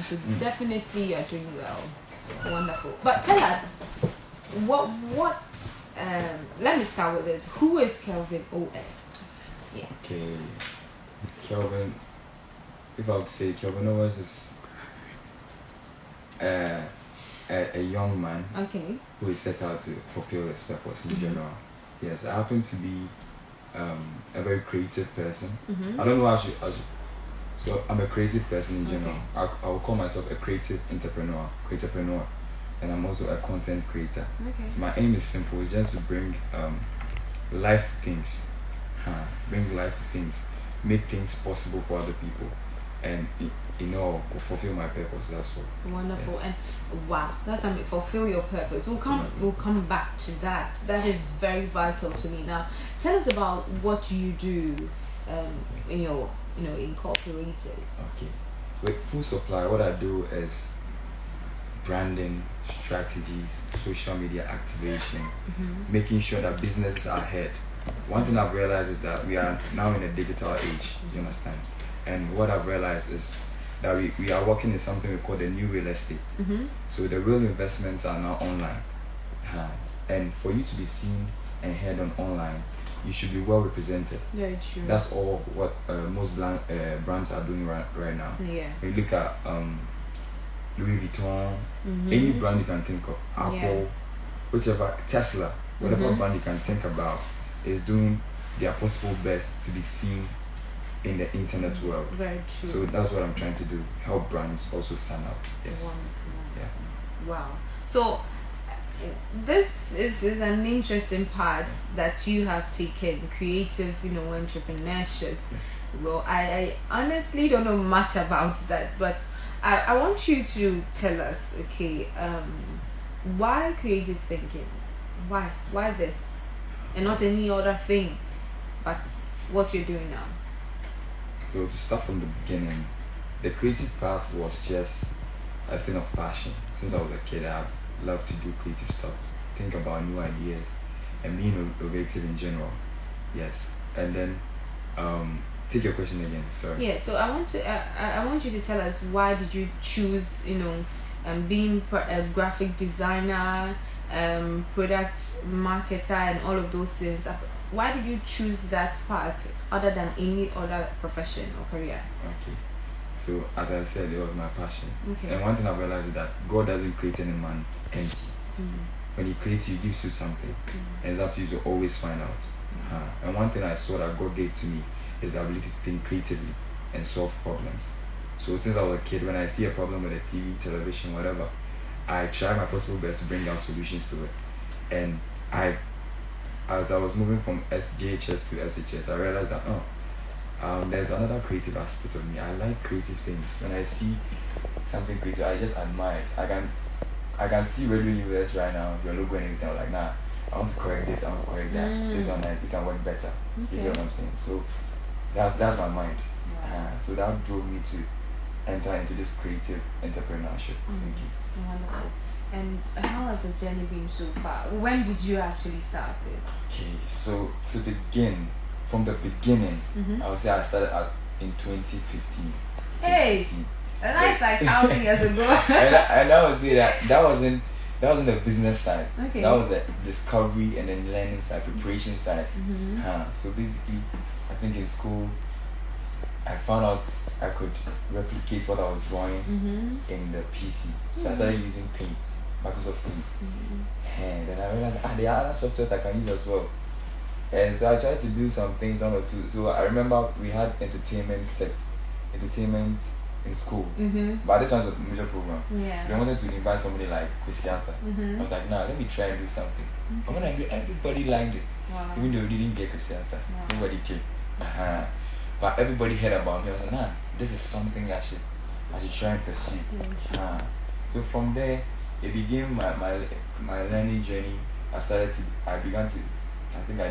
So definitely you're doing well. Wonderful. But tell us, what let me start with this. Who is Kelvin OS? Yes. Okay. Kelvin, if I would say Kelvin OS is a young man who is set out to fulfill his purpose in general. Yes, I happen to be a very creative person. I don't know how so I'm a creative person in general. I will call myself a creative entrepreneur, and I'm also a content creator. So my aim is simple: it's just to bring life to things, make things possible for other people, and fulfill my purpose. That's all. Wonderful. Yes. And wow, that's something. Fulfill your purpose. We'll come back to that. That is very vital to me. Now, tell us about what you do in your incorporated. Okay. With Full Supply, what I do is branding strategies, social media activation, making sure that businesses are ahead. One thing I've realized is that we are now in a digital age. You understand? And what I've realized is that we are working in something we call the new real estate. So the real investments are now online. And for you to be seen and heard on online, you should be well represented. Very true. That's all what most brands are doing right now. Yeah. When you look at Louis Vuitton, any brand you can think of, Apple, whichever, Tesla, whatever brand you can think about, is doing their possible best to be seen in the internet world. Very true. So that's what I'm trying to do, help brands also stand out. Yes. Wonderful. Yeah. Wow. So this is an interesting part that you have taken, creative, entrepreneurship. Well, I honestly don't know much about that, but I want you to tell us, why creative thinking? Why this? And not any other thing, but what you're doing now. So to start from the beginning, the creative path was just a thing of passion. Since I was a kid, I've loved to do creative stuff, think about new ideas, and being innovative in general. Yes. And then, take your question again. Sorry. Yeah. So I want you to tell us, why did you choose, being a graphic designer, product marketer, and all of those things? Why did you choose that path other than any other profession or career? Okay. So as I said, it was my passion. Okay. And one thing I realized is that God doesn't create any man empty. When He creates you, He gives you something, and it's up to you to always find out. And one thing I saw that God gave to me is the ability to think creatively and solve problems. So since I was a kid, when I see a problem with a TV, television, whatever, I try my possible best to bring out solutions to it. And as I was moving from SJHS to SHS, I realized that there's another creative aspect of me. I like creative things. When I see something creative, I just admire it. I can see Radio US right now, your logo and everything. I'm like, nah, I want to correct this, I want to correct that. This one nice, it can work better. You get what I'm saying? So that's my mind. So that drove me to enter into this creative entrepreneurship. Thank you. Wonderful. And how has the journey been so far? When did you actually start this? Okay, so to begin, from the beginning, I would say I started in 2015. Hey, that's like how many years ago? and I would say that wasn't the business side. Okay. That was the discovery and then learning side, preparation side. So basically, I think in school, I found out I could replicate what I was drawing in the PC. So I started using Paint, Microsoft Paint. And then I realized there are other softwares I can use as well. And so I tried to do some things, one or two. So I remember we had entertainment in school. But this one was a major program. Yeah. So they wanted to invite somebody like Christianta. I was like, nah, let me try and do something. And when I did, everybody liked it. Wow. Even though we didn't get Christianta. Wow. Nobody came. But everybody heard about me. I was like, nah, this is something I should try and pursue. So from there, it began my learning journey. I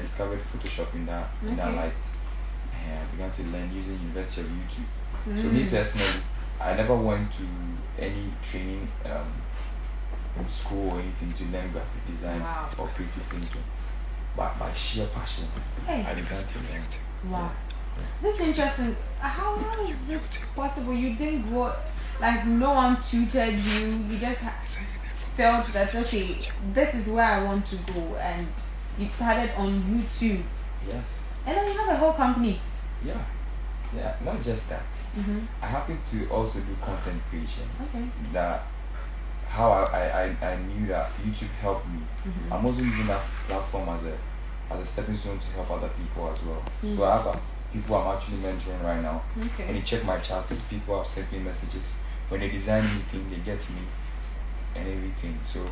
discovered Photoshop in that light. And I began to learn using University of YouTube. So me personally, I never went to any training school or anything to learn graphic design or creative thinking. But by sheer passion, I began to learn. Wow. That's interesting. How is this possible? You didn't go. like no one tutored you. You just felt that okay, this is where I want to go, and you started on YouTube. Yes. And then you have a whole company. Yeah. Yeah. Not just that. Mm-hmm. I happen to also do content creation. Okay. That how I knew that YouTube helped me. Mm-hmm. I'm also using that platform as a stepping stone to help other people as well. Mm-hmm. So I have people I'm actually mentoring right now. Okay. When you check my chats, people have sent me messages. When they design anything, they get to me and everything. So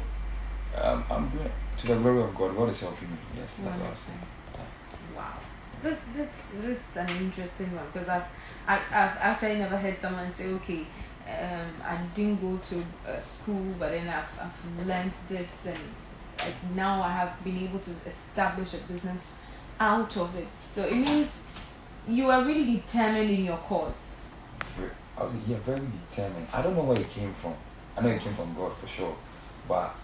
I'm doing to the glory of God. God is helping me. Yes, that's what I'm saying. Wow. This is an interesting one because I've actually never heard someone say, okay, I didn't go to school, but then I've learned this, and like now I have been able to establish a business out of it. So it means you are really determined in your cause. I was very determined. I don't know where it came from. I know it came from God for sure, but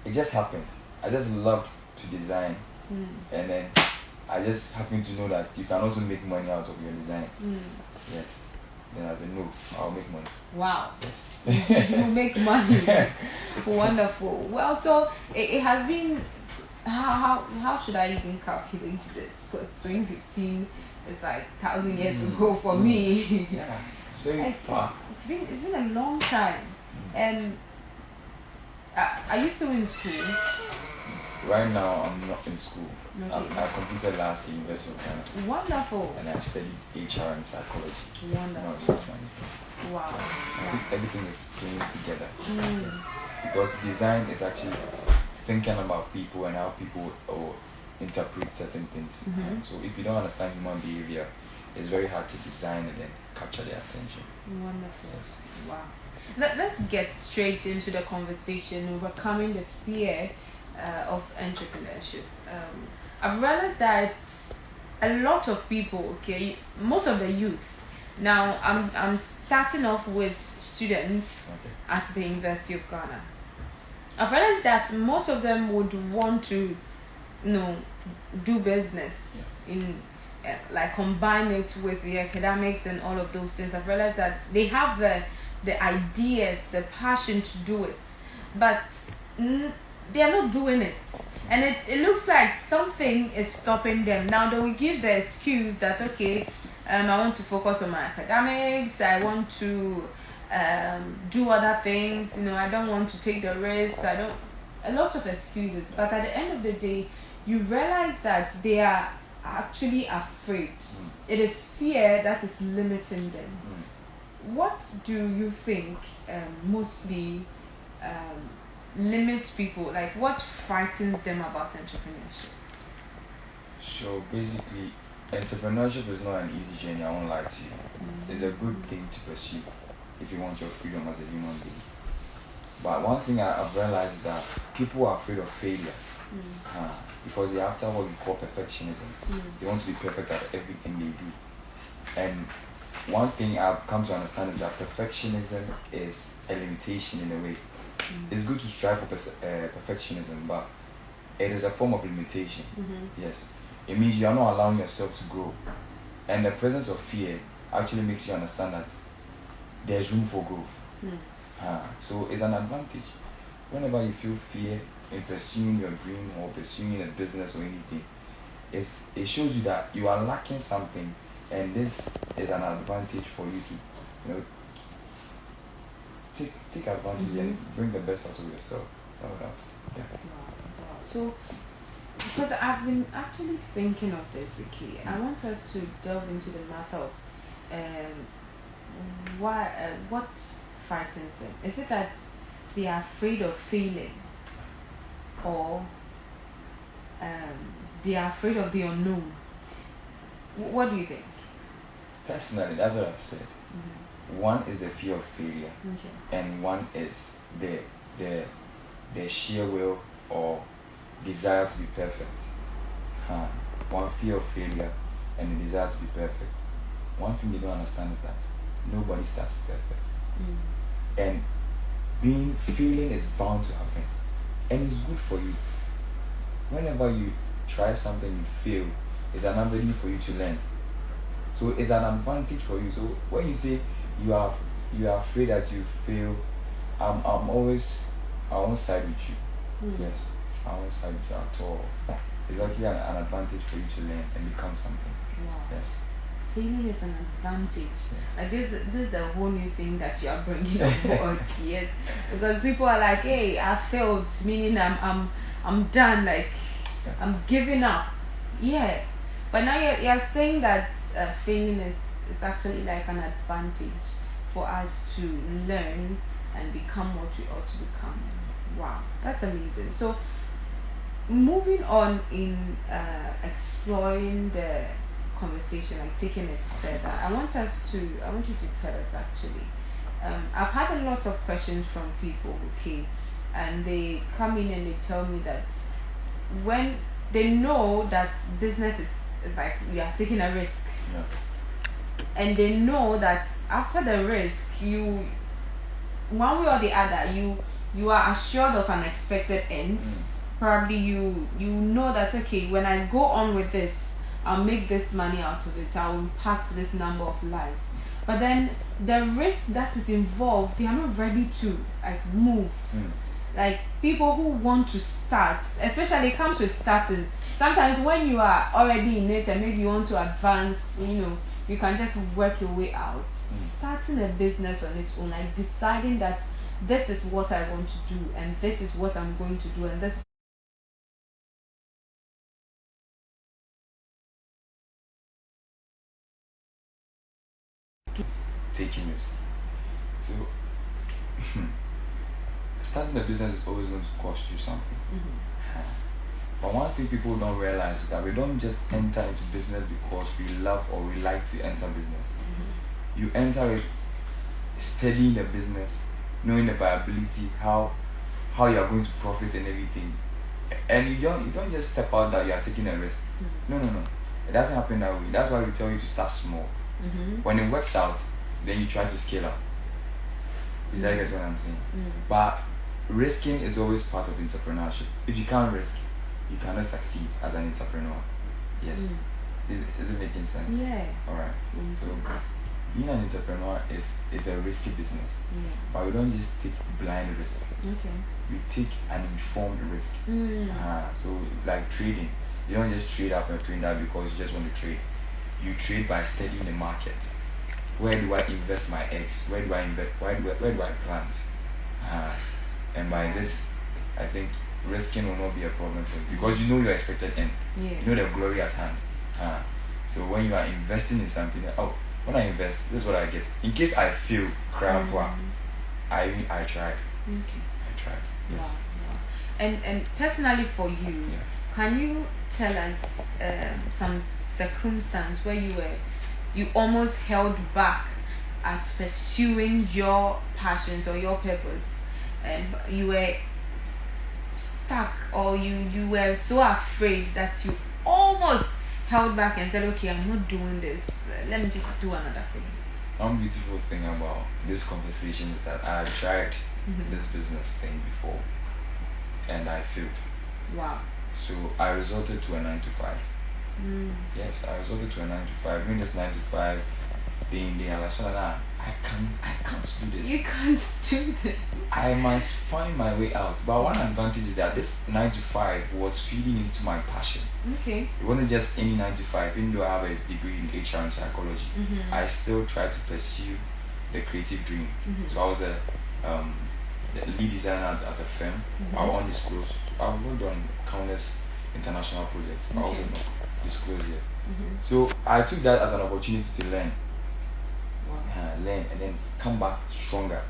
it just happened. I just loved to design, and then I just happened to know that you can also make money out of your designs. Yes. Then I said, no, I'll make money. Wow. Yes. You make money. Wonderful. Well, so it has been, how should I even calculate this? Because 2015 is like 1,000 years ago for me. Yeah, it's very far. It's been a long time. And are you still in school? Right now, I'm not in school. Okay. I completed last year, University of Ghana. Wonderful. And I studied HR and psychology. Wonderful. No, it's just money. Wow. I think everything is playing together. Mm. Yes. Because design is actually thinking about people and how people interpret certain things. Mm-hmm. So if you don't understand human behavior, it's very hard to design and then capture their attention. Wonderful. Yes. Wow. Let's get straight into the conversation, overcoming the fear of entrepreneurship. I've realized that a lot of people, okay, most of the youth. Now I'm starting off with students at the University of Ghana. I've realized that most of them would want to, do business in like combine it with the academics and all of those things. I've realized that they have the ideas, the passion to do it, but they are not doing it. And it looks like something is stopping them. Now they will give the excuse that, okay, I want to focus on my academics, I want to do other things, I don't want to take the risk, a lot of excuses. But at the end of the day, you realize that they are actually afraid. It is fear that is limiting them. What do you think mostly limits people? Like, what frightens them about entrepreneurship? So basically, entrepreneurship is not an easy journey, I won't lie to you. It's a good thing to pursue if you want your freedom as a human being. But one thing I've realized is that people are afraid of failure because they're after what we call perfectionism. They want to be perfect at everything they do. And one thing I've come to understand is that perfectionism is a limitation in a way. It's good to strive for perfectionism, but it is a form of limitation. Yes. It means you are not allowing yourself to grow. And the presence of fear actually makes you understand that there's room for growth. So it's an advantage. Whenever you feel fear in pursuing your dream or pursuing a business or anything, it shows you that you are lacking something, and this is an advantage for you to take advantage and bring the best out of yourself. That would help. Yeah. Wow. So, because I've been actually thinking of this, okay, I want us to delve into the matter of what frightens them. Is it that they are afraid of failing, or they are afraid of the unknown? What do you think? Personally, that's what I've said. One is the fear of failure, and one is the sheer will or desire to be perfect. One fear of failure and the desire to be perfect. One thing they don't understand is that nobody starts perfect, and failing is bound to happen, and it's good for you. Whenever you try something, you fail, it's an avenue for you to learn. So it's an advantage for you. So when you say you have you are afraid that you fail, I'm always, I won't side with you. Yes, I won't side with you at all. It's actually an advantage for you to learn and become something. Wow. Yes. Failing is an advantage. Like this is a whole new thing that you are bringing on board. Yes, because people are like, "Hey, I failed," meaning I'm done. Like I'm giving up. Yeah, but now you're saying that failing is actually like an advantage for us to learn and become what we ought to become. Wow, that's amazing. So moving on in exploring the conversation, like taking it further, I want you to tell us actually. I've had a lot of questions from people who came, and they come in and they tell me that when they know that business is like we are taking a risk, and they know that after the risk, you one way or the other, you are assured of an expected end. Probably you know that, okay, when I go on with this, I'll make this money out of it, I'll impact this number of lives. But then the risk that is involved, they are not ready to like move. Like people who want to start, especially it comes with starting. Sometimes when you are already in it and maybe you want to advance, you can just work your way out. Starting a business on its own, like deciding that this is what I want to do and this is what I'm going to do and this taking risks. So starting a business is always going to cost you something. But one thing people don't realize is that we don't just enter into business because we love or we like to enter business. You enter it studying the business, knowing the viability, how you are going to profit and everything. And you don't just step out that you are taking a risk. No. It doesn't happen that way. That's why we tell you to start small. When it works out, then you try to scale up. Is that what I'm saying? But risking is always part of entrepreneurship. If you can't risk, you cannot succeed as an entrepreneur. Yes. Is it making sense? Yeah. Alright. So being an entrepreneur is a risky business. But we don't just take blind risk. Okay. We take an informed risk. So like trading. You don't just trade up and trade down because you just want to trade. You trade by studying the market. Where do I invest my eggs? Where do I invest? Where do I plant? And by this, I think risking will not be a problem for you because you know your expected end. You know the glory at hand. So when you are investing in something, when I invest, this is what I get. In case I fail, crap, I tried. I tried. Yes. Wow. And personally for you, can you tell us some circumstance where you almost held back at pursuing your passions or your purpose, and you were stuck, or you were so afraid that you almost held back and said, okay, I'm not doing this, let me just do another thing? One beautiful thing about this conversation is that I tried this business thing before and I failed. Wow. So I resorted to a 9 to 5. Yes, I resorted to a 9 to 5. Doing this 9 to 5 day in day out, I can't do this. You can't do this. I must find my way out. But one advantage is that this 9 to 5 was feeding into my passion. Okay. It wasn't just any 9 to 5. Even though I have a degree in HR and psychology, I still tried to pursue the creative dream. So I was the lead designer at a firm. I will undisclosed. I've worked on countless international projects. I also not disclose yet. So I took that as an opportunity to learn. Learn and then come back stronger.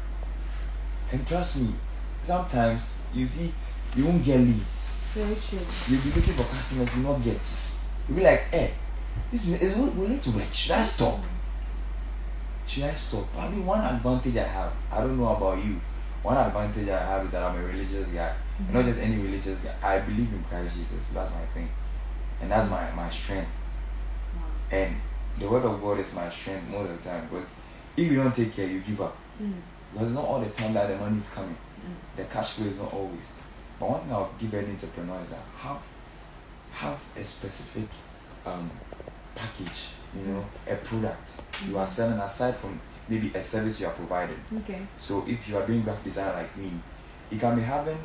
And trust me, sometimes you see you won't get leads. Very true. You'll be looking for customers you will not get. You'll be like, hey, this will need to work. Should I stop? I mean, one advantage I have, I don't know about you, one advantage I have is that I'm a religious guy. And not just any religious guy. I believe in Christ Jesus. That's my thing. And that's my strength. And the word of God is my strength most of the time, because if you don't take care, you give up. Because not all the time that the money is coming. The cash flow is not always. But one thing I'll give any entrepreneur is that have a specific package, a product you are selling aside from maybe a service you are providing. Okay. So if you are doing graphic design like me, you can be having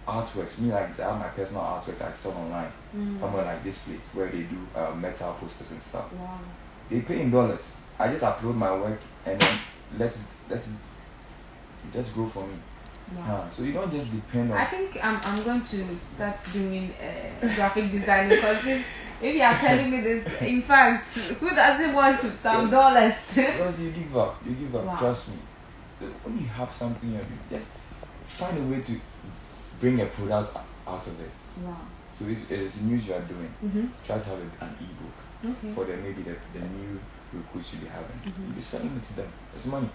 artworks. Me, like I have my personal artworks I sell online, somewhere like this place where they do metal posters and stuff. Wow. They pay in dollars. I just upload my work and then let it just grow for me. Wow. So you don't just depend on. I think I'm going to start doing graphic design because if you are telling me this, in fact, who doesn't want some dollars? Because you give up. Wow. Trust me. When you have something, you just find a way to bring a product out of it. Wow. So if it is news you are doing, try to have an ebook for maybe the new recruits you'll be having. You'll be selling it to them. It's money.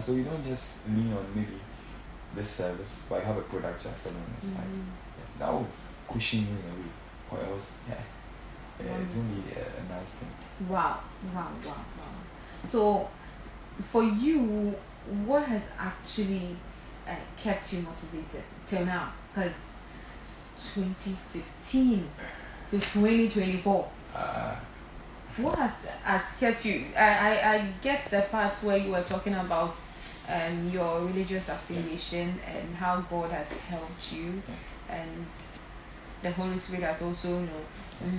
So you don't just lean on maybe this service, but you have a product you are selling on the side. Yes, that will cushion you in a way. Or else, it's going to be a nice thing. Wow. So, for you, what has actually kept you motivated till now? Because 2015 to 2024, what has kept you? I get the part where you were talking about your religious affiliation and how God has helped you, and the Holy Spirit has also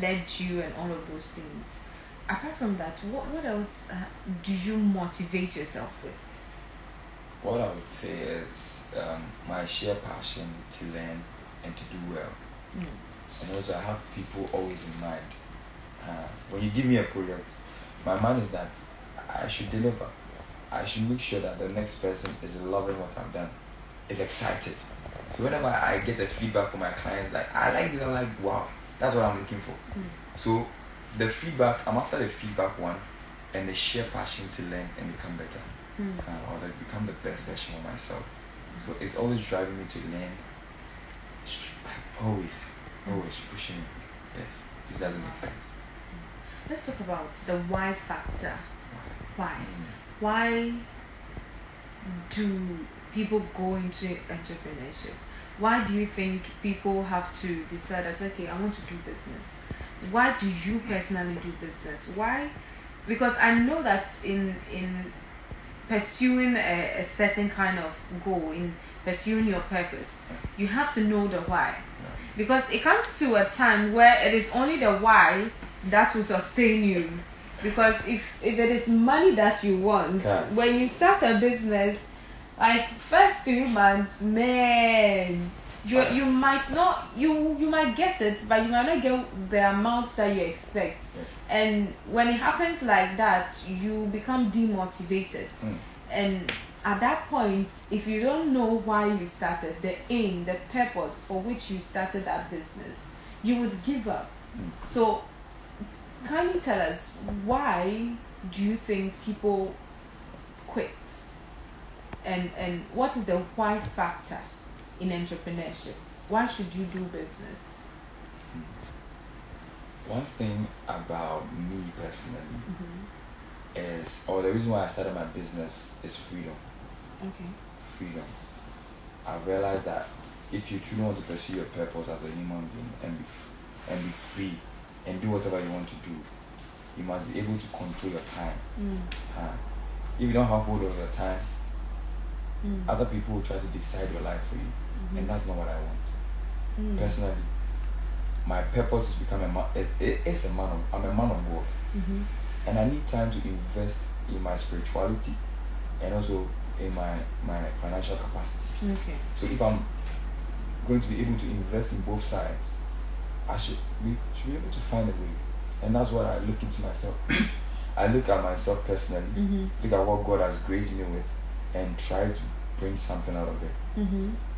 led you and all of those things. Apart from that, what else do you motivate yourself with? What I would say is my sheer passion to learn and to do well. And also I have people always in mind. When you give me a project, my mind is that I should deliver. I should make sure that the next person is loving what I've done, is excited. So whenever I get a feedback from my clients, like, I like this, I'm like, wow, that's what I'm looking for. So the feedback, I'm after the feedback one, and the sheer passion to learn and become better, or to become the best version of myself. So it's always driving me to learn, always pushing me. Yes, this doesn't make sense. Let's talk about the why factor. Why do people go into entrepreneurship? Why do you think people have to decide that, okay, I want to do business? Why do you personally do business? Why? Because I know that in pursuing a certain kind of goal, in pursuing your purpose, you have to know the why. Because it comes to a time where it is only the why that will sustain you. Because if it is money that you want, when you start a business, like first 3 months, man, you might not, you might get it, but you might not get the amount that you expect. And when it happens like that, you become demotivated. And at that point, if you don't know why you started, the aim, the purpose for which you started that business, you would give up. So can you tell us, why do you think people quit? And what is the why factor in entrepreneurship? Why should you do business? One thing about me personally is, or the reason why I started my business is freedom. Okay. Freedom. I realized that if you truly want to pursue your purpose as a human being and be free and do whatever you want to do, you must be able to control your time. If you don't have hold of your time, other people will try to decide your life for you, and that's not what I want. Personally, my purpose is become a man. I'm a man of God, and I need time to invest in my spirituality and also in my financial capacity. Okay. So if I'm going to be able to invest in both sides, I should be able to find a way. And that's what I look into myself. I look at myself personally, look at what God has graced me with, and try to bring something out of it.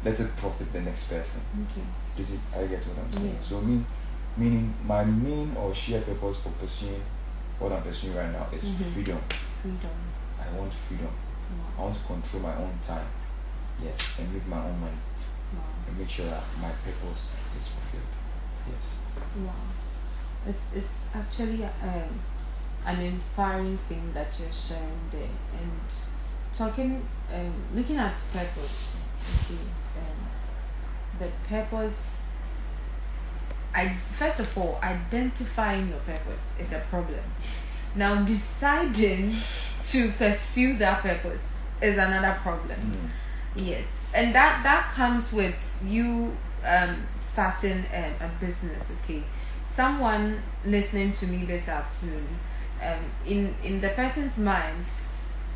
Let it profit the next person. Okay. I get what I'm saying. So meaning my main or sheer purpose for pursuing what I'm pursuing right now is freedom. I want freedom. I want to control my own time. Yes, and make my own money. And make sure that my purpose is fulfilled. Yes. Wow. It's actually an inspiring thing that you're sharing there, and talking, looking at purpose. Okay, the purpose. First of all, identifying your purpose is a problem. Now, deciding to pursue that purpose is another problem. Yes, and that comes with you starting a business. Okay, someone listening to me this afternoon, in the person's mind,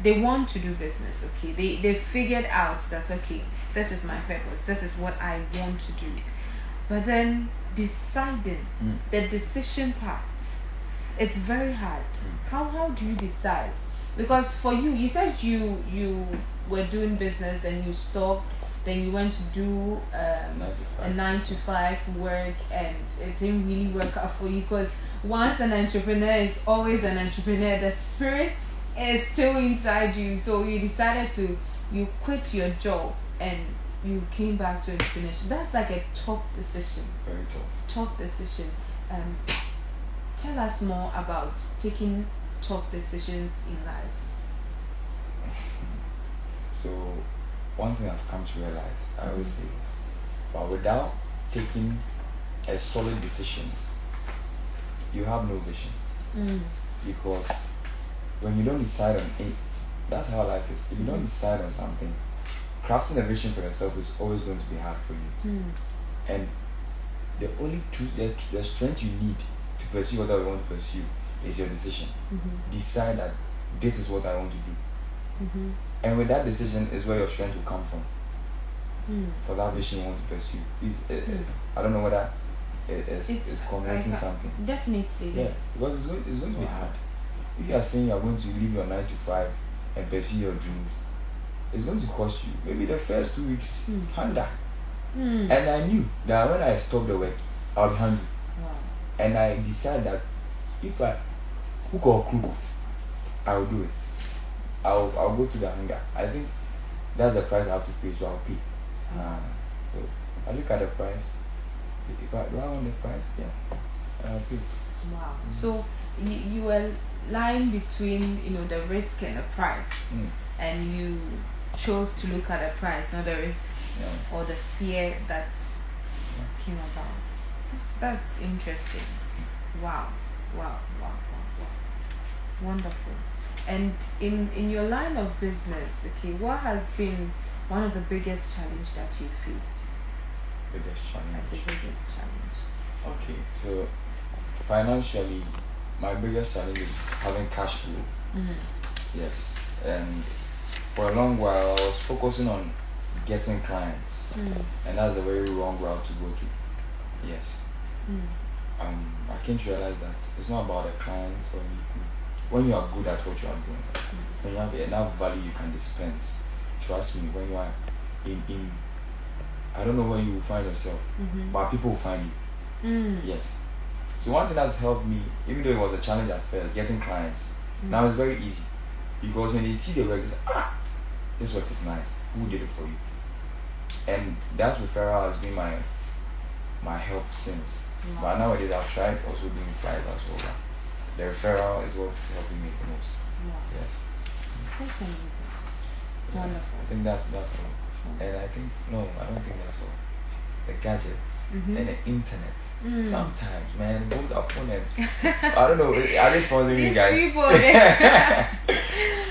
they want to do business. Okay, they figured out that, okay, this is my purpose, this is what I want to do, but then deciding, the decision part, it's very hard. How do you decide? Because for you said you were doing business, then you stopped, then you went to do a 9 to 5 work, and it didn't really work out for you, because once an entrepreneur is always an entrepreneur, the spirit is still inside you. So you decided you quit your job and you came back to entrepreneurship. That's like a tough decision. Very Tough decision. Tell us more about taking tough decisions in life. So, one thing I've come to realize, I always say this, but without taking a solid decision, you have no vision. Because when you don't decide on it, that's how life is. If you don't decide on something, crafting a vision for yourself is always going to be hard for you. And the only the strength you need to pursue what I want to pursue is your decision. Decide that this is what I want to do. And with that decision is where your strength will come from. For that vision you want to pursue. I don't know whether it's connecting something. Definitely. Yes, because it's going to be hard. If you are saying you are going to leave your 9 to 5 and pursue your dreams, it's going to cost you maybe the first 2 weeks hunger. And I knew that when I stopped the work, I'll be hungry. And I decided that if I hook or crook, I will do it. I'll go to the hunger. I think that's the price I have to pay, so I'll pay. So I look at the price. If I want the price, yeah, I'll pay. Wow. So you were lying between the risk and the price, and you chose to look at the price, not the risk or the fear that came about. That's interesting. Wow. Wonderful. And in your line of business, okay, what has been one of the biggest challenges that you faced? Biggest challenge. The biggest challenge. Okay, so financially, my biggest challenge is having cash flow. Yes, and for a long while I was focusing on getting clients, and that's a very wrong route to go to. Yes. I came to realize that it's not about the clients or anything. When you are good at what you are doing, when you have enough value you can dispense, trust me, when you are in I don't know where you will find yourself, but people will find you. Yes. So one thing that's helped me, even though it was a challenge at first, getting clients, now it's very easy. Because when they see the work, they say, this work is nice. Who did it for you? And that referral has been my help since. But nowadays I've tried also doing flyers as well. But the referral is what's helping me the most. Yes. That's amazing. Yeah, Wonderful. I think that's all. And I don't think that's all. The gadgets and the internet. Sometimes, man, hold up on it. I don't know. Are they sponsoring you guys? People,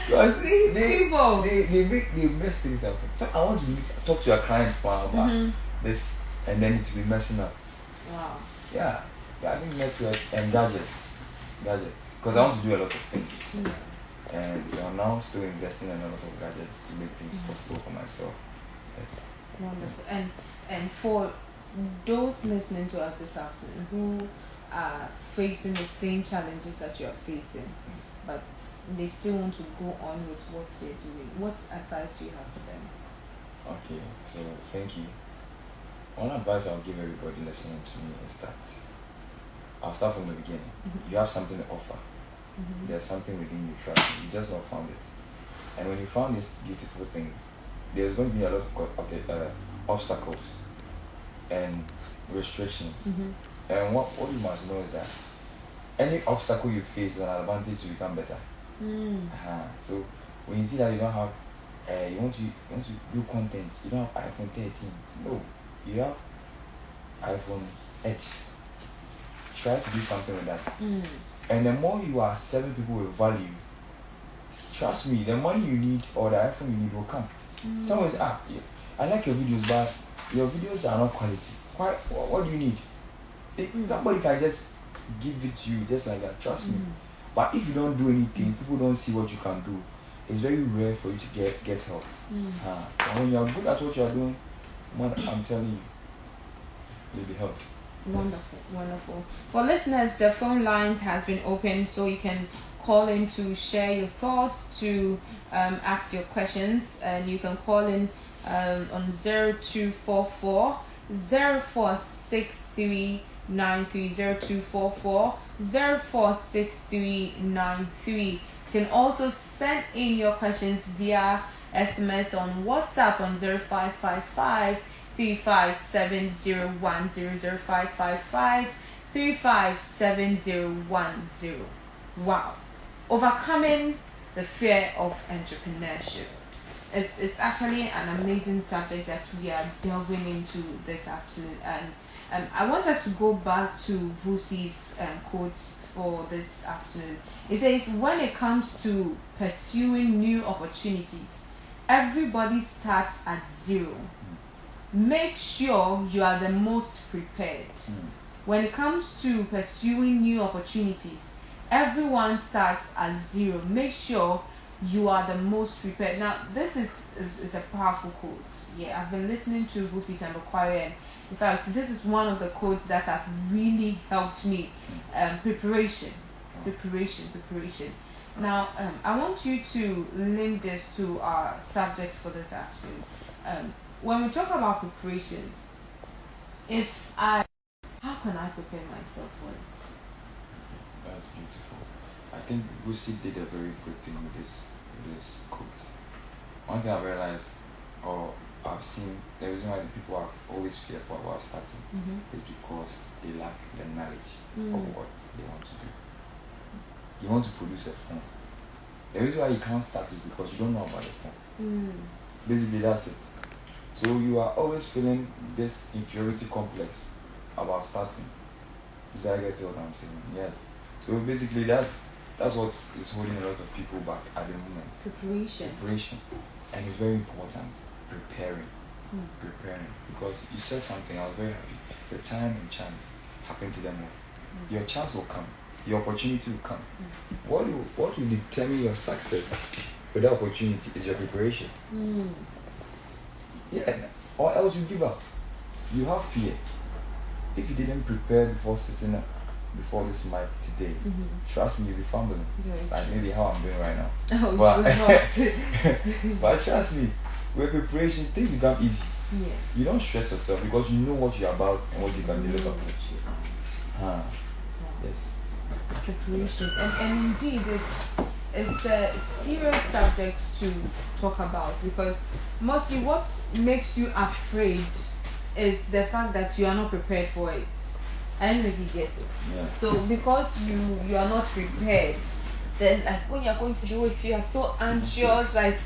because these people, they mess things up. So I want to talk to a client about this, and then it will be messing up. Wow. Yeah, I think network and gadgets, because I want to do a lot of things. And so I'm now still investing in a lot of gadgets to make things possible for myself. Yes. Wonderful. And for those listening to us this afternoon who are facing the same challenges that you are facing, but they still want to go on with what they're doing, what advice do you have for them? Okay, so thank you. One advice I'll give everybody listening to me is that I'll start from the beginning. You have something to offer. There's something within you, trust me. You just not found it. And when you found this beautiful thing, there's going to be a lot of obstacles and restrictions. And what you must know is that any obstacle you face is an advantage to become better. So when you see that you don't have, you want to do content, you don't have iPhone 13. No, you have iPhone X. Try to do something with that. And the more you are serving people with value, trust me, the money you need or the iPhone you need will come. Someone says, I like your videos, but your videos are not quality. What do you need? Somebody can just give it to you just like that. Trust me. But if you don't do anything, people don't see what you can do. It's very rare for you to get help. And when you are good at what you are doing, I'm telling you, you'll be helped. Wonderful, wonderful. For listeners, the phone lines has been open, so you can call in to share your thoughts, to ask your questions, and you can call in on 0244 046393 0244 046393. You can also send in your questions via SMS on WhatsApp on 0555 357010 0555 357010. Wow. Overcoming the fear of entrepreneurship. It's actually an amazing subject that we are delving into this afternoon, and I want us to go back to Vusi's quote for this afternoon. It says, when it comes to pursuing new opportunities, everybody starts at zero. Make sure you are the most prepared. When it comes to pursuing new opportunities, everyone starts at zero. Make sure you are the most prepared. Now, this is a powerful quote. Yeah, I've been listening to Vusi Tambakwari, and in fact, this is one of the quotes that have really helped me. Preparation. Now, I want you to link this to our subjects for this afternoon. When we talk about preparation, how can I prepare myself for it? That's beautiful. I think Vusi did a very good thing with this quote. One thing I realized, or I've seen, the reason why the people are always fearful about starting is because they lack the knowledge of what they want to do. You want to produce a phone. The reason why you can't start is because you don't know about the phone. Basically, that's it. So you are always feeling this inferiority complex about starting. Does that get what I'm saying? Yes. So basically, that's what is holding a lot of people back at the moment. Preparation. And it's very important. Preparing. Because you said something, I was very happy. The time and chance happen to them all. Your chance will come. Your opportunity will come. What will determine your success with that opportunity is your preparation. Yeah, or else you give up. You have fear. If you didn't prepare before sitting up before this mic today, trust me, you'll be fumbling. Like maybe how I'm doing right now. But trust me, with preparation, things become easy. Yes. You don't stress yourself because you know what you're about and what you can deliver. Yes. Preparation. And indeed, it's a serious subject to talk about, because mostly what makes you afraid is the fact that you are not prepared for it. I don't know if you get it. Yeah. So because you are not prepared, then like when you're going to do it, you are so anxious, like,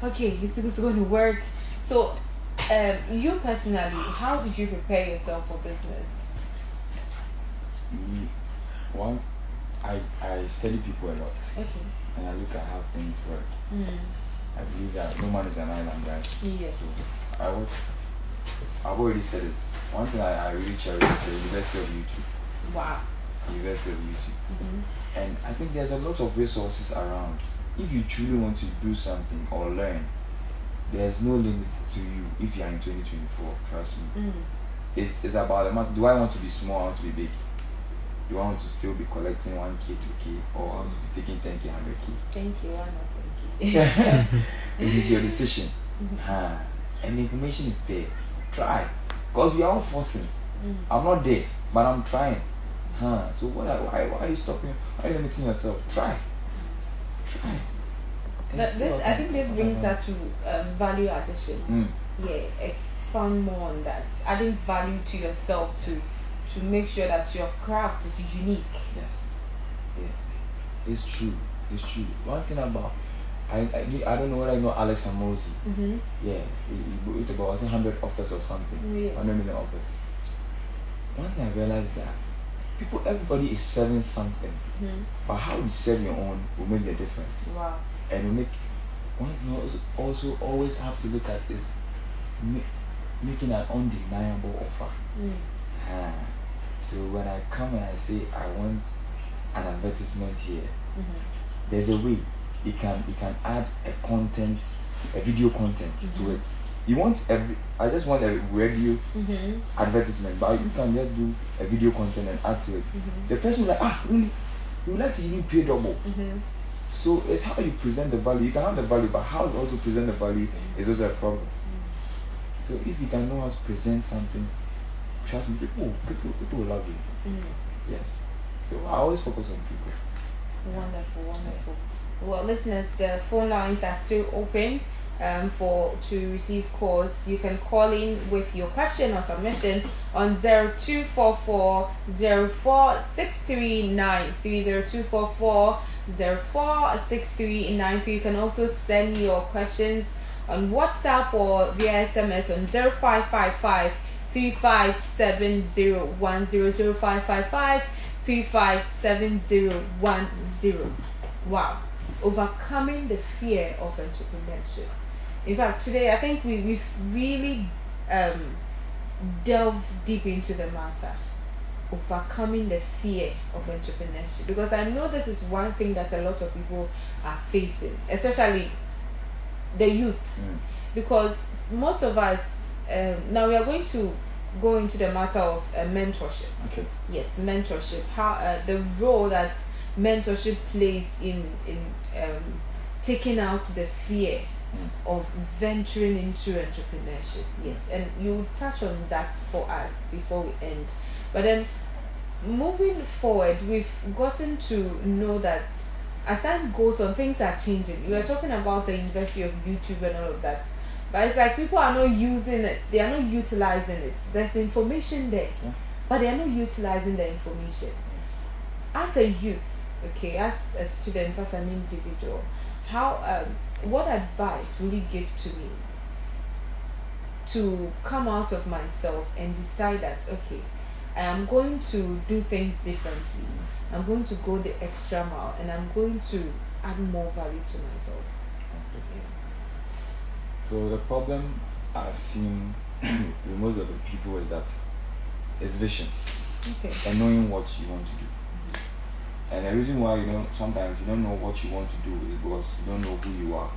okay, is this going to work? So you personally, how did you prepare yourself for business? I study people a lot. Okay. And I look at how things work. I believe that no man is an island, guys. Yes. So I've already said this. One thing I really cherish is the University of YouTube. Wow. University of YouTube. And I think there's a lot of resources around. If you truly want to do something or learn, there's no limit to you if you are in 2024. Trust me. It's about the matter. Do I want to be small? I want to be big. Do I want to still be collecting 1K, 2K, or I want to be taking 10K, 100K? Thank you, why not 10K? It is your decision. And the information is there. Try. Because we are all forcing. I'm not there, but I'm trying. So why are you stopping? Why are you limiting yourself? Try. I think this brings us to value addition. Yeah, expand more on that. Adding value to yourself to make sure that your craft is unique. Yes. It's true. One thing about I don't know whether you know Alex Amosi. Yeah, he wrote about 100 offers or something. 100 million offers. One thing I realized that everybody is selling something, but how you sell your own will make the difference. Wow. And we make one thing also always have to look at is making an undeniable offer. So when I come and I say I want an advertisement here, there's a way you can add a video content to it. You want I just want a radio advertisement, but you can just do a video content and add to it. The person will like, really? You would like to even pay double. So it's how you present the value. You can have the value, but how you also present the value is also a problem. So if you can know how to present something, trust me, people will love you. Yes. So I always focus on people. Wonderful. Well, listeners, the phone lines are still open to receive calls. You can call in with your question or submission on 0244 046393 0244 046393. You can also send your questions on WhatsApp or via SMS on 0555 357010 0555 357010. Wow, overcoming the fear of entrepreneurship. In fact, today I think we've really delved deep into the matter, overcoming the fear of entrepreneurship, because I know this is one thing that a lot of people are facing, especially the youth, because most of us now we are going to go into the matter of mentorship. Okay. Yes, mentorship. How the role that mentorship plays in taking out the fear of venturing into entrepreneurship. Yes, and you touch on that for us before we end. But then moving forward, we've gotten to know that as time goes on, things are changing. You were talking about the university of YouTube and all of that, but it's like people are not using it, they are not utilizing it. There's information there, but they are not utilizing the information. As a youth, okay, as a student, as an individual, how what advice will you give to me to come out of myself and decide that, okay, I am going to do things differently, I'm going to go the extra mile, and I'm going to add more value to myself? So the problem I've seen with most of the people is that it's vision, and knowing what you want to do. And the reason why sometimes you don't know what you want to do is because you don't know who you are.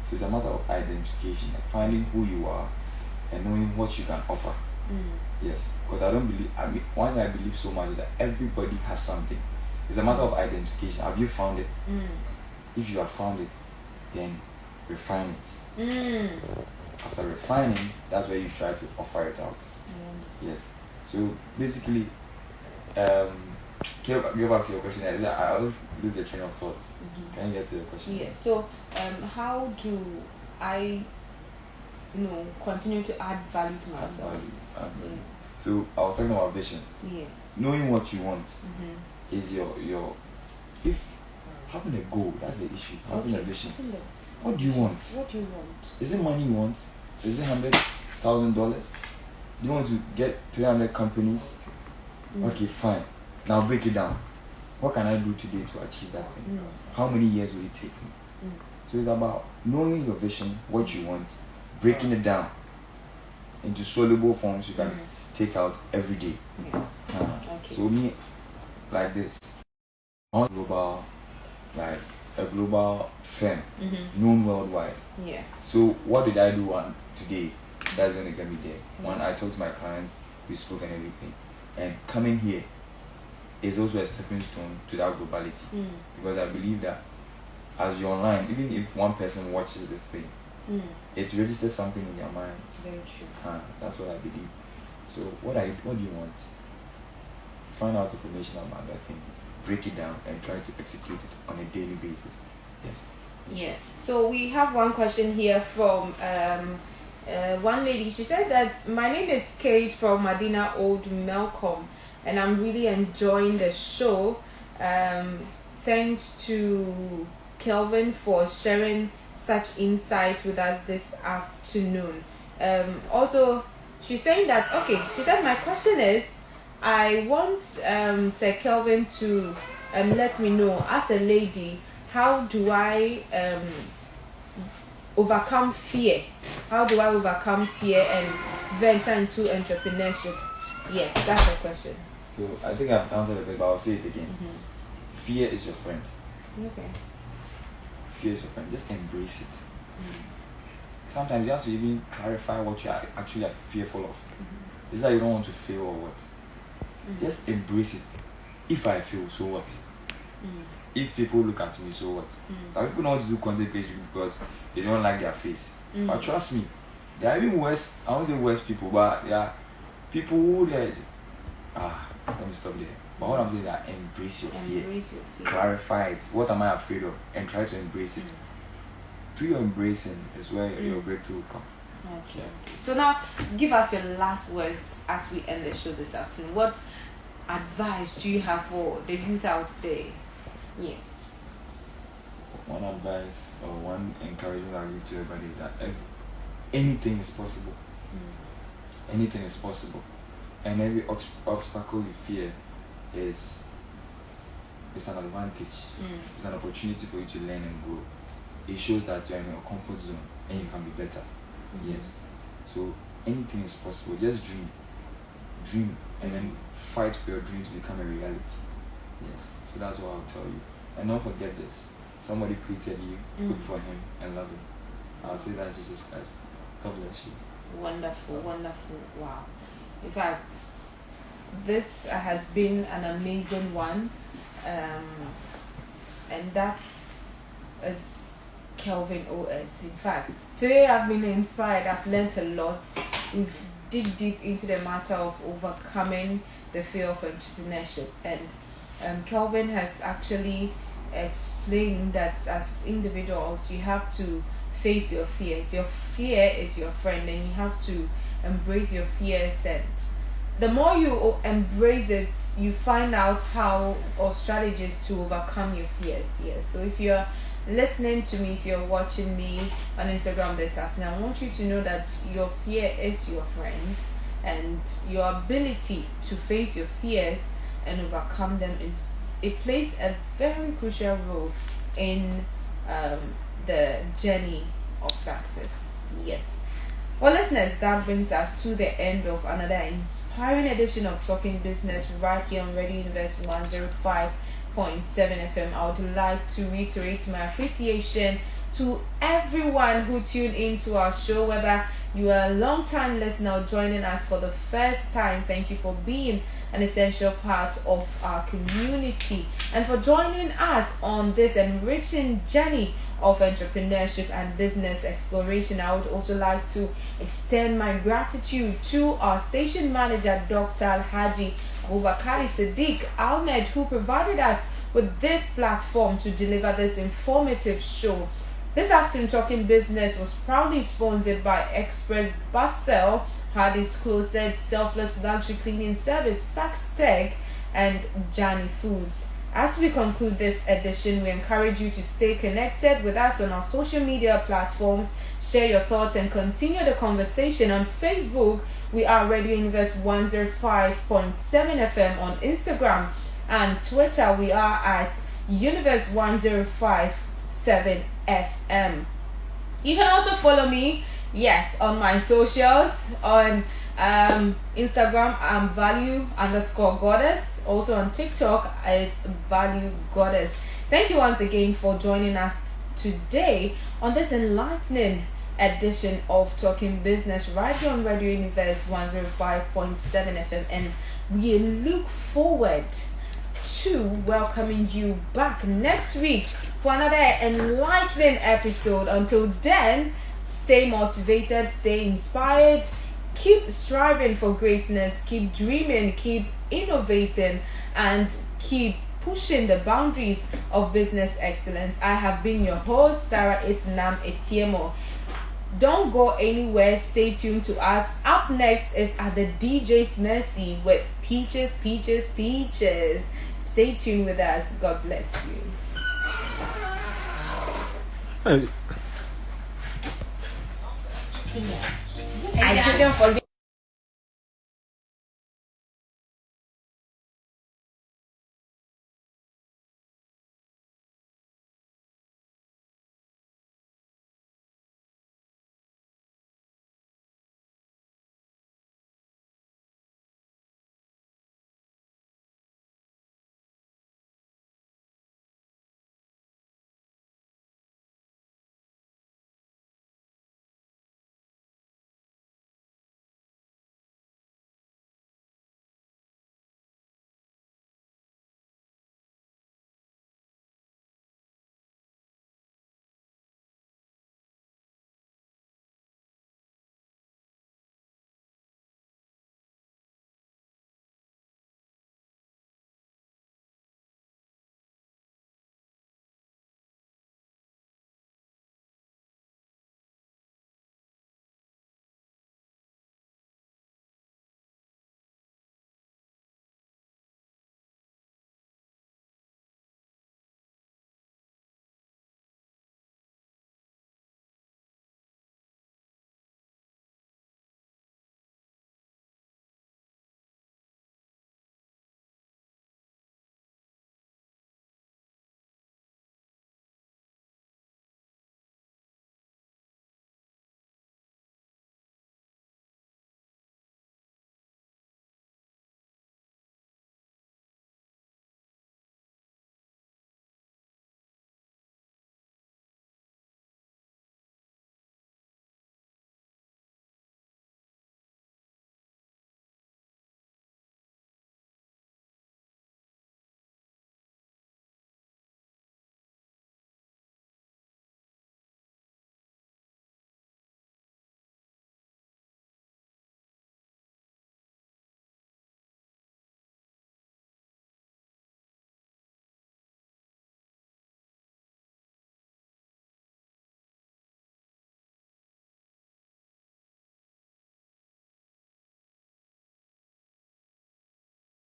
So it's a matter of identification, like finding who you are and knowing what you can offer. Yes, because one thing I believe so much is that everybody has something. It's a matter of identification. Have you found it? If you have found it, then refine it. After refining, that's where you try to offer it out. Yes. So basically, go back to your question. I always lose the train of thought. Can you get to the question? Yes. So, how do I, continue to add value to myself? So I was talking about vision. Knowing what you want is your. If having a goal, that's the issue. Having a vision. What do you want? Is it money you want? Is it $100,000? Do you want to get 300 companies? Okay, fine. Now break it down. What can I do today to achieve that thing? How many years will it take me? So it's about knowing your vision, what you want, breaking it down into soluble forms you can take out every day. So me, like this, on global, like a global firm, known worldwide. So what did I do today that's going to get me there? One, I talked to my clients, we spoke and everything, and coming here is also a stepping stone to that globality, because I believe that as you're online, even if one person watches this thing, it registers something in your mind. Very true. That's what I believe. So what do you want? Find out information about that thing, break it down, and try to execute it on a daily basis. Yes. So we have one question here from one lady. She said that my name is Kate from Medina Old Melcombe, and I'm really enjoying the show. Thanks to Kelvin for sharing such insight with us this afternoon. Also, she's saying that, she said, my question is, I want Sir Kelvin to let me know, as a lady, how do I overcome fear? How do I overcome fear and venture into entrepreneurship? Yes, that's the question. So I think I've answered it, but I'll say it again. Fear is your friend. Okay. Fear is your friend. Just embrace it. Sometimes you have to even clarify what you are actually fearful of. Is that you don't want to fail or what? Just embrace it. If I fail, so what? If people look at me, so what? Some people don't want to do content creation because they don't like their face. But trust me, there are even worse, I won't say worse people, but there are people who let me stop there. But what I'm saying is that embrace your fear. Clarify it. What am I afraid of? And try to embrace it. Through your embracing is where your breakthrough will come. Okay. So now, give us your last words as we end the show this afternoon. What advice do you have for the youth out there? Yes. One advice or one encouragement I give to everybody is that anything is possible. Anything is possible. And every obstacle you fear is an advantage. It's an opportunity for you to learn and grow. It shows that you're in your comfort zone and you can be better. Yes. So anything is possible. Just dream and then fight for your dream to become a reality. Yes. So that's what I'll tell you. And don't forget this. Somebody created you, look for him and love him. I'll say that's Jesus Christ. God bless you. Wonderful, wonderful. Wow. In fact, this has been an amazing one. And that is Kelvin O.S. In fact, today I've been inspired. I've learned a lot. We've dig deep into the matter of overcoming the fear of entrepreneurship. And Kelvin has actually explained that as individuals, you have to face your fears. Your fear is your friend, and you have to embrace your fears. And the more you embrace it, you find out how or strategies to overcome your fears. Yes. So if you're listening to me, if you're watching me on Instagram this afternoon, I want you to know that your fear is your friend, and your ability to face your fears and overcome them plays a very crucial role in the journey of success. Yes. Well, listeners, that brings us to the end of another inspiring edition of Talking Business right here on Radio Universe 105.7 FM. I would like to reiterate my appreciation to everyone who tuned into our show, whether you are a long-time listener or joining us for the first time. Thank you for being an essential part of our community and for joining us on this enriching journey of entrepreneurship and business exploration. I would also like to extend my gratitude to our station manager, Dr. Alhaji Abubakari Sadiq Ahmed, who provided us with this platform to deliver this informative show. This afternoon, Talking Business was proudly sponsored by Express Basel, Hardy's Closet, Selfless Luxury Cleaning Service, Saks Tech, and Johnny Foods. As we conclude this edition, we encourage you to stay connected with us on our social media platforms, share your thoughts, and continue the conversation. On Facebook, we are Radio Universe 105.7 FM. On Instagram and Twitter, we are at Universe 105.7 FM. You can also follow me, yes, on my socials. On Instagram, I'm value_goddess. Also on TikTok, it's value goddess. Thank you once again for joining us today on this enlightening edition of Talking Business right here on Radio Universe 105.7 FM, and we look forward to welcoming you back next week for another enlightening episode. Until then, stay motivated, stay inspired, keep striving for greatness, keep dreaming, keep innovating, and keep pushing the boundaries of business excellence. I have been your host, Sarah Isnam Etiemo. Don't go anywhere. Stay tuned to us. Up next is At the DJ's Mercy with Peaches, Peaches, Peaches. Stay tuned with us. God bless you. Hey. I didn't forget.